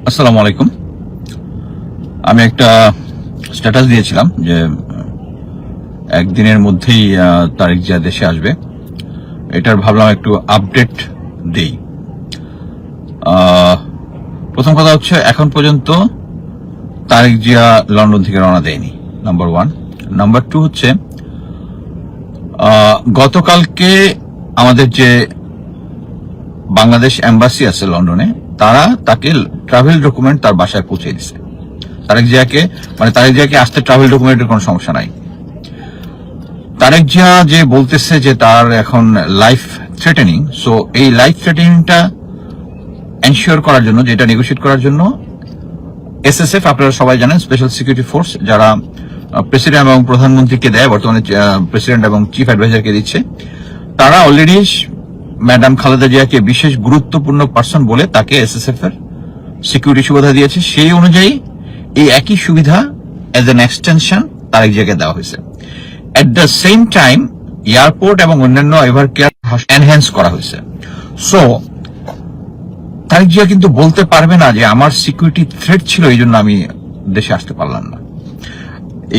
আসসালামু আলাইকুম। আমি একটা স্ট্যাটাস দিয়েছিলাম যে একদিনের মধ্যেই তারেক জিয়া দেশে আসবে। এটার ভাবলাম একটু আপডেট দেই। প্রথম কথা হচ্ছে, এখন পর্যন্ত তারেক জিয়া লন্ডন থেকে রওনা দেয়নি, নাম্বার ওয়ান। নাম্বার টু হচ্ছে, গতকালকে আমাদের যে বাংলাদেশ এম্বাসি আছে লন্ডনে, তারা তাকে ট্রাভেল ডকুমেন্ট তার বাসায় পৌঁছে দিছে। তারেক জিয়াকে আসতে ট্রাভেল ডকুমেন্টের কোনো সমস্যা নাই। তারেক জিয়া যে বলতেছে যে তার এখন লাইফ থ্রেটেনিং, সো এই লাইফ থ্রেটেনিংটা এনশিওর করার জন্য, যেটা নেগোশিয়েট করার জন্য এসএসএফ, আপনারা সবাই জানেন, স্পেশাল সিকিউরিটি ফোর্স, যারা প্রেসিডেন্ট এবং প্রধানমন্ত্রীকে দেয়, বর্তমানে প্রেসিডেন্ট এবং চিফ অ্যাডভাইজারকে দিচ্ছে, তারা অলরেডি ম্যাডাম খালেদা জিয়াকে বিশেষ গুরুত্বপূর্ণ পার্সন বলে তাকে এসএসএফ এর সিকিউরিটি সুবিধা দিয়েছে। সেই অনুযায়ী এই একই সুবিধা এজ এন এক্সটেনশন তারেক জিয়াকে দেওয়া হয়েছে। At the same time airport এবং অন্যান্য এভার কেয়ার এনহ্যান্স করা হয়েছে। সো তারেক জিয়া কিন্তু বলতে পারবে না যে আমার সিকিউরিটি থ্রেট ছিল, এই জন্য আমি দেশে আসতে পারলাম না।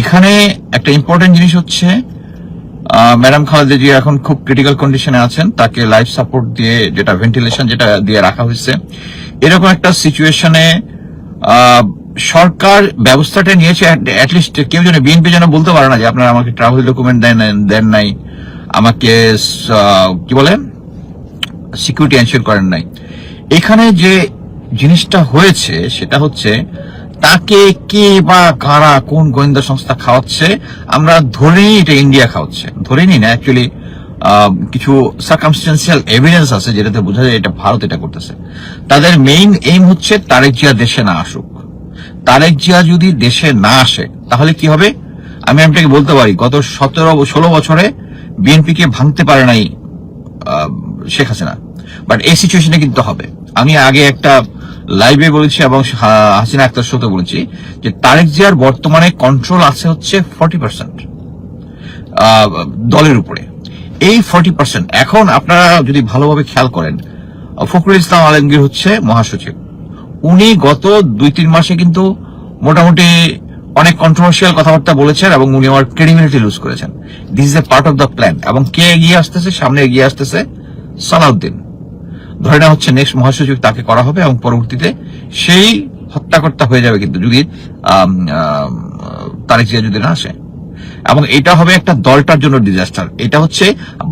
এখানে একটা ইম্পর্টেন্ট জিনিস হচ্ছে, ম্যাডাম খালেদা জিয়া এখন খুব ক্রিটিক্যাল কন্ডিশনে আছেন। তাকে লাইফ সাপোর্ট দিয়ে, যেটা ভেন্টিলেশন, যেটা দিয়ে রাখা হয়েছে। এরকম একটা সিচুয়েশনে সরকার ব্যবস্থাটা নিয়েছে। অ্যাটলিস্ট কেউ যেন, বিএনপি যেন বলতে পারে না যে আপনারা আমাকে ট্রাভেল ডকুমেন্ট দেন নাই, আমাকে কি বলে সিকিউরিটি এনশিওর করেন নাই। এখানে যে জিনিসটা হয়েছে সেটা হচ্ছে, তাকে কে বা কারা, কোন গোয়েন্দা সংস্থা খাওয়াচ্ছে, আমরা ধরে নিই এটা ইন্ডিয়া খাওয়াচ্ছে। ধরে নিই না, অ্যাকচুয়ালি কিছু সার্কামস্টেন্সিয়াল এভিডেন্স আছে যেটাতে বোঝা যায় এটা ভারত এটা করতেছে। তাদের মেইন এইম হচ্ছে তারেক জিয়া দেশে না আসুক। তারেক জিয়া যদি দেশে না আসে তাহলে কি হবে? আমি আপনাকে বলতে পারি, গত 17-16 বছরে বিএনপিকে ভাঙতে পারে নাই শেখ হাসিনা, বাট এই সিচুয়েশনে কিন্তু হবে। আমি আগে একটা লাইভে বলেছি এবং হাসিনা আক্তার শোতে বলেছি যে তারেক জিয়ার বর্তমানে কন্ট্রোল আছে হচ্ছে 40% দলের উপরে। এই 40% এখন আপনারা যদি ভালোভাবে খেয়াল করেন, ফখরুল ইসলাম আলমগীর হচ্ছে মহাসচিব। উনি গত 2-3 মাসে কিন্তু মোটামুটি অনেক কন্ট্রোভার্সিয়াল কথাবার্তা বলেছেন এবং উনি আমার ক্রেডিবিলিটি লুজ করেছেন। This is a part of the plan. এবং কে এগিয়ে আসতেছে? সামনে এগিয়ে আসতেছে সালাউদ্দিন। ধরে নেওয়া হচ্ছে নেক্সট মহাসচিব তাকে করা হবে এবং পরবর্তীতে সেই হত্যাকর্তা হয়ে যাবে কিন্তু, যদি তারেক জিয়া যদি না আসে। এবং এটা হবে একটা দলটার জন্য ডিজাস্টার। এটা হচ্ছে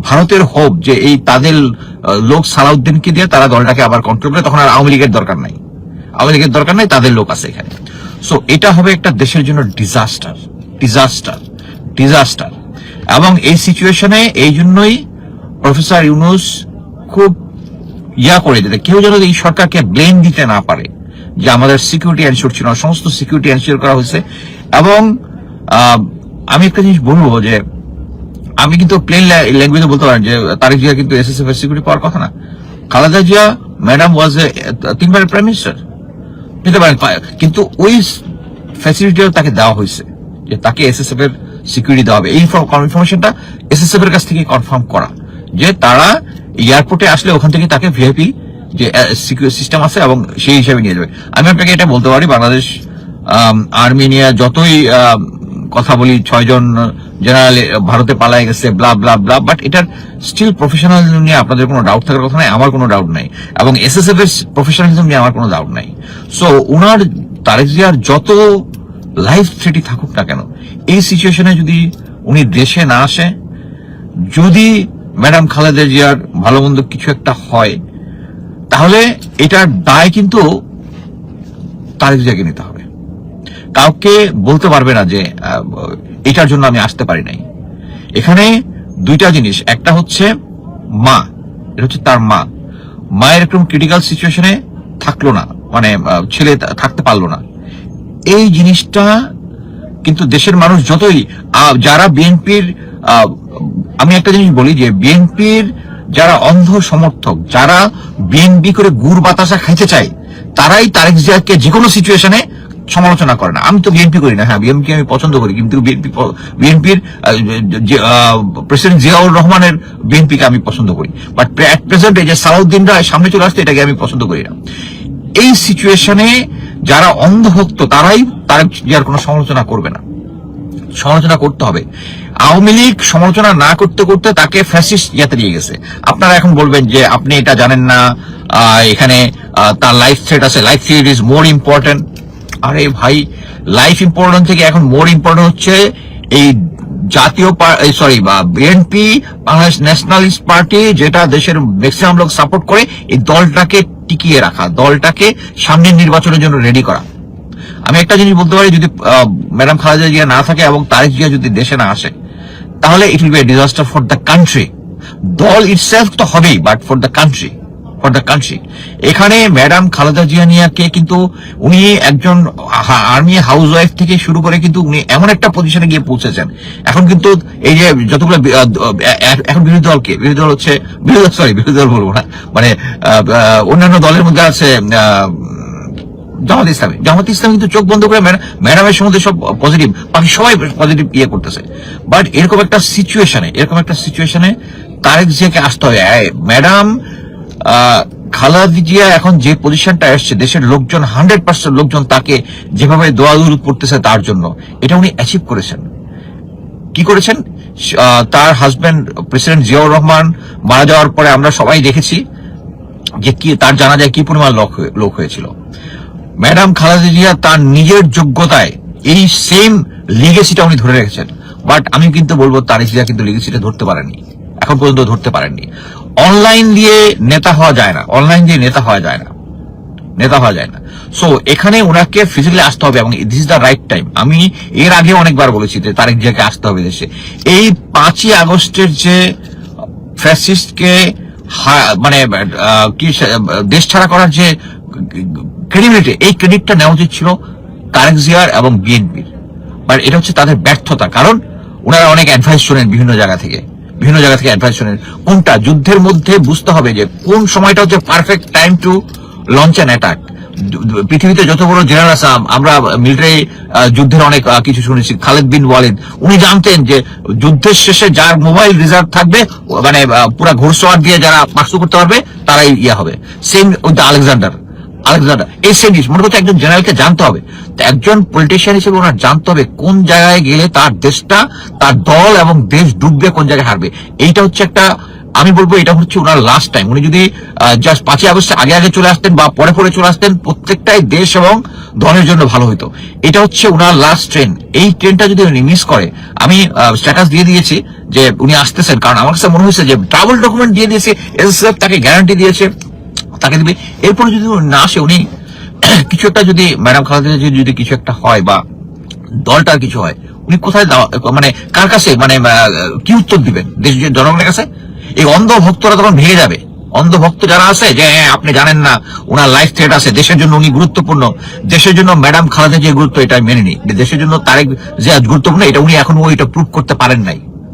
ভারতের হোপ যে এই তাদের লোক সালাউদ্দিনকে দিয়ে তারা দলটাকে আবার কন্ট্রোল করে, তখন আর আওয়ামী লীগের দরকার নাই। আওয়ামী লীগের দরকার নাই, তাদের লোক আছে এখানে। সো এটা হবে একটা দেশের জন্য ডিজাস্টার, ডিজাস্টার, ডিজাস্টার। এবং এই সিচুয়েশনে এই জন্যই প্রফেসর ইউনূস খুব করে যেতে, কেউ যেন এই সরকারকে ব্লেম দিতে না পারে যে আমাদের সিকিউরিটি এনশিওর ছিল না। সমস্ত সিকিউরিটি এনশিওর করা হয়েছে। এবং আমি একটা জিনিস বলবো যে, আমি কিন্তু প্লেন ল্যাঙ্গুয়েজে বলতে পারেন যে তারেক জিয়া কিন্তু এসএসএফ এর সিকিউরিটি পাওয়ার কথা না। খালেদা জিয়া ম্যাডাম ওয়াজ এ 3বারের প্রাইম মিনিস্টার, নিতে পারেন, কিন্তু ওই ফ্যাসিলিটিও তাকে দেওয়া হয়েছে যে তাকে এসএসএফ এর সিকিউরিটি দেওয়া হবে। এই ইনফরমেশনটা এসএসএফ এর কাছ থেকে কনফার্ম করা যে তারা এয়ারপোর্টে আসলে ওখান থেকে তাকে ভিআইপি যে সিকিউরিটি সিস্টেম আছে এবং সেই হিসাবে নিয়ে যাবে। আমি আপনাকে এটা বলতে পারি, বাংলাদেশ আর্মি নিয়ে যতই কথা বলি, 6 জন জেনারেল ভারতে পালায় গেছে, ব্লা ব্লা ব্লা, বাট এটার স্টিল প্রফেশনালিজম নিয়ে আপনাদের কোনো ডাউট থাকার কথা নাই, আমার কোনো ডাউট নাই, এবং এসএসএফ এর প্রফেশনালিজম নিয়ে আমার কোনো ডাউট নাই। সো উনার, তারেক জিয়ার যত লাইফ থ্রেটই থাকুক না কেন, এই সিচুয়েশনে যদি উনি দেশে না আসে, যদি ম্যাডাম খালেদা জিয়ার ভালো মন্দ কিছু একটা হয়, তাহলে এটার দায় কিন্তু তারেক জিয়াকে নিতে হবে। কাউকে বলতে পারবে না যে এটার জন্য আমি আসতে পারি নাই। এখানে দুইটা জিনিস, একটা হচ্ছে মা, এটা হচ্ছে তার মা, মায়ের একদম ক্রিটিক্যাল সিচুয়েশনে থাকলো না, মানে ছেলে থাকতে পারলো না। এই জিনিসটা কিন্তু দেশের মানুষ যতই, যারা বিএনপির, আমি একটা জিনিস বলি যে বিএনপির যারা অন্ধ সমর্থক, যারা বিএনপি করে গুড় বাতাসা খাইতে চায়, তারাই তারেক জিয়াকে যে কোনো সিচুয়েশনে সমালোচনা করে না। আমি তো বিএনপি করি না, হ্যাঁ বিএনপি আমি পছন্দ করি, কিন্তু বিএনপির প্রেসিডেন্ট জিয়াউর রহমানের বিএনপিকে আমি পছন্দ করি, বাট এট প্রেজেন্ট এই যে সালাউদ্দিনরা সামনে চলে আসছে, এটাকে আমি পছন্দ করি না। এই সিচুয়েশনে যারা অন্ধভক্ত তারাই তারেক জিয়ার কোনো সমালোচনা করবে না। সমালোচনা করতে হবে। আওয়ামী লীগ সমালোচনা না করতে করতে তাকে ফ্যাসিস্ট ইয়াতে নিয়ে গেছে। আপনারা এখন বলবেন যে আপনি এটা জানেন না, এখানে তার লাইফ থ্রেট আছে, life threat is more important. আরে ভাই, লাইফ ইম্পর্টেন্ট থেকে এখন মোর ইম্পর্টেন্ট হচ্ছে এই জাতীয় বা বিএনপি, বাংলাদেশ ন্যাশনালিস্ট পার্টি, যেটা দেশের ম্যাক্সিমাম লোক সাপোর্ট করে, এই দলটাকে টিকিয়ে রাখা, দলটাকে সামনের নির্বাচনের জন্য রেডি করা। আমি একটা জিনিস বলতে পারি, যদি ম্যাডাম খালেদা জিয়া না থাকে এবং তারেক জিয়া যদি দেশে না আসে, তাহলে it will B a disaster for the country. দল ইটসেলফ তো হবেই, but for the country, for the country. এখানে ম্যাডাম খালেদা জিয়াকে কিন্তু উনি একজন আর্মি হাউস ওয়াইফ থেকে শুরু করে কিন্তু উনি এমন একটা পজিশনে গিয়ে পৌঁছেছেন। এখন কিন্তু এই যে যতগুলো এখন বিরোধী দলকে, বিরোধী দল হচ্ছে বিরোধী দল বলবো না, মানে অন্যান্য দলের মধ্যে আছে জামাত ইসলামী কিন্তু চোখ বন্ধ করে ম্যাডামের সম্বন্ধে সব পজিটিভ, বাকি সবাই পজিটিভ ইয়ে করতেছে। বাট এরকম একটা সিচুয়েশনে তারেক জিয়াকে আসতে হবে। ম্যাডাম খালেদা জিয়া এখন যে পজিশনটা এসছে, দেশের লোকজন 100% লোকজন তাকে যেভাবে দোয়া দুরুদ করতেছে তার জন্য, এটা উনি অ্যাচিভ করেছেন। কি করেছেন? তার হাজবেন্ড প্রেসিডেন্ট জিয়াউর রহমান মারা যাওয়ার পরে আমরা সবাই দেখেছি যে কি তার জানাজায় কি পরিমাণ লোক হয়েছিল। ম্যাডাম খালেদা জিয়া তার নিজের যোগ্যতায় এই সেম লিগেসিটা উনি ধরে রেখেছেন। বাট আমি কিন্তু বলবো তারেক জিয়া কিন্তু লিগেসিটা ধরতে পারেননি, এখন পর্যন্ত ধরতে পারেননি। অনলাইন দিয়ে নেতা হওয়া যায় না, নেতা হওয়া যায় না। সো এখানে ওনাকে ফিজিক্যালি আসতে হবে এবং this is the right time. আমি এর আগে অনেকবার বলেছি যে তারেক জিয়াকে আসতে হবে দেশে। এই 5ই আগস্টের যে ফ্যাসিস্টকে মানে কি দেশ ছাড়া করার যে ক্রেডিবিলিটি, এই ক্রেডিটটা নেওয়া উচিত ছিল তারেক জিয়ার এবং বিএনপির। বাট এটা হচ্ছে তাদের ব্যর্থতা, কারণ ওনারা অনেক অ্যাডভাইস শোনেন বিভিন্ন জায়গা থেকে অ্যাডভাইস শোনেন। কোনটা যুদ্ধের মধ্যে বুঝতে হবে যে কোন সময়টা হচ্ছে perfect time to launch an attack. পৃথিবীতে যত বড় জেনারেল আছে, আমরা মিলিটারি যুদ্ধের অনেক কিছু শুনেছি। খালেদ বিন ওয়ালিদ উনি জানতেন যে যুদ্ধের শেষে যার মোবাইল রিজার্ভ থাকবে, মানে পুরা ঘোড়সওয়ার দিয়ে যারা পার্সু করতে পারবে তারাই ইয়ে হবে। সেম উইথ আলেকজান্ডার এই সেম জিনিস মনে করতে একজন জেনারেলকে জানতে হবে। একজন পলিটিশিয়ান হিসেবে ওনার জানতে হবে কোন জায়গায় গেলে তার দেশটা, তার দল এবং দেশ ডুববে, কোন জায়গায় হারবে। এইটা হচ্ছে একটা, আমি বলবো এটা হচ্ছে ওনার লাস্ট টাইম। উনি যদি জাস্ট 5ই আগস্টে আগে চলে আসতেন বা পরে চলে আসতেন, প্রত্যেকটাই দেশ এবং দলের জন্য ভালো হতো। এটা হচ্ছে ওনার লাস্ট ট্রেন। এই ট্রেনটা যদি উনি মিস করে, আমি স্ট্যাটাস দিয়ে দিয়েছি যে উনি আসতেছেন, কারণ আমার কাছে মনে হয়েছে যে ট্রাভেল ডকুমেন্ট দিয়ে দিয়েছে, এসএসএফ তাকে গ্যারান্টি দিয়েছে তাকে দিবে। এরপরে যদি না আসে, উনি কিছু একটা, যদি ম্যাডাম খালেদা যদি কিছু একটা হয় বা দলটার কিছু হয়, উনি কোথায় মানে কার কাছে, মানে কি উত্তর দিবেন দেশের জনগণের কাছে? এই অন্ধ ভক্তরা তখন ভেঙে যাবে। অন্ধ ভক্ত যারা আছে যে আপনি জানেন না ওনার লাইফ থ্রেট আছে, দেশের জন্য উনি গুরুত্বপূর্ণ, দেশের জন্য ম্যাডাম খালেদা যে গুরুত্ব, এটা মেনে নি। দেশের জন্য তারেক যে গুরুত্বপূর্ণ, এটা উনি এখনো ওইটা প্রুভ করতে পারেন নাই।